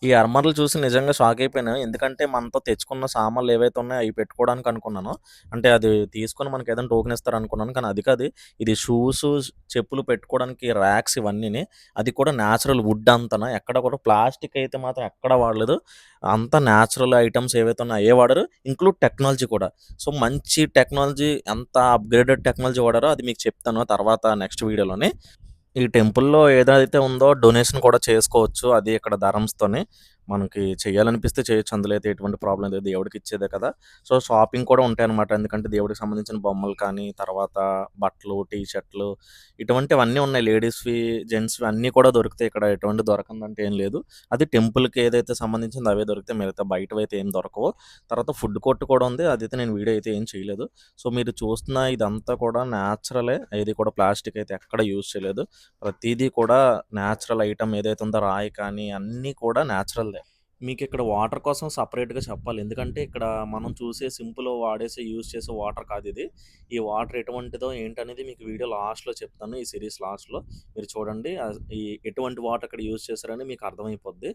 ఈ అర్మర్‌లు చూసి నిజంగా షాకయిపోయాను. ఎందుకంటే మనతో తెచ్చుకున్న సామాన్లు ఏవైతే ఉన్నాయో అయి పెట్టుకోవడానికి అనుకున్నాను. అంటే అది తీసుకొని మనకేదైనా టోకెన్ ఇస్తారనుకున్నాను. కానీ అది కాదు. ఇది షూసు, చెప్పులు పెట్టుకోవడానికి ర్యాక్స్ ఇవన్నీని. అది కూడా నేచురల్ వుడ్ అంతాన. ఎక్కడ కూడా ప్లాస్టిక్ అయితే మాత్రం ఎక్కడ వాడలేదు. అంతా నేచురల్ ఐటెమ్స్ ఏవైతే ఉన్నాయో అయ్యే వాడారు. ఇంక్లూడ్ టెక్నాలజీ కూడా. సో, మంచి టెక్నాలజీ ఎంత అప్‌గ్రేడెడ్ టెక్నాలజీ వాడారో అది మీకు చెప్తాను తర్వాత నెక్స్ట్ వీడియోలోని. ఈ టెంపుల్‌లో ఏదైతే ఉందో డొనేషన్ కూడా చేసుకోవచ్చు. అది ఇక్కడ ధరమ్స్‌తోని. మనకి చేయాలనిపిస్తే చేయొచ్చు. అందులో అయితే ఎటువంటి ప్రాబ్లమ్ లేదు. దేవుడికిచ్చేదే కదా! సో, షాపింగ్ కూడా ఉంటాయన్నమాట. ఎందుకంటే దేవుడికి సంబంధించిన బొమ్మలు కానీ, తర్వాత బట్టలు, టీ షర్ట్‌లు ఇటువంటివన్నీ ఉన్నాయి. లేడీస్‌వి, జెంట్స్‌వి అన్నీ కూడా దొరుకుతాయి ఇక్కడ. ఎటువంటి దొరకందంటే ఏం లేదు. అది టెంపుల్‌కి ఏదైతే సంబంధించిందో అవే దొరుకుతాయి. మిగతా బయటవైతే ఏం దొరకవు. తర్వాత ఫుడ్ కోర్ట్ కూడా ఉంది. అదైతే నేను వీడియో అయితే ఏం చేయలేదు. సో, మీరు చూస్తున్న ఇదంతా కూడా నేచురలే. ఏది కూడా ప్లాస్టిక్ అయితే ఎక్కడ యూజ్ చేయలేదు. ప్రతీదీ కూడా నేచురల్ ఐటెమ్ ఏదైతే ఉందో రాయి కానీ అన్నీ కూడా నేచురల్‌దే. మీకిక్కడ వాటర్ కోసం సెపరేట్‌గా చెప్పాలి. ఎందుకంటే ఇక్కడ మనం చూసే సింపుల్ వాడేసే యూజ్ చేసే వాటర్ కాదిది. ఈ వాటర్ ఎటువంటిదో ఏంటనేది మీకు వీడియో లాస్ట్‌లో చెప్తాను. ఈ సీరీస్ లాస్ట్‌లో. మీరు చూడండి. ఈ ఎటువంటి వాటర్ ఇక్కడ యూజ్ చేశారని మీకు అర్థమైపోద్ది.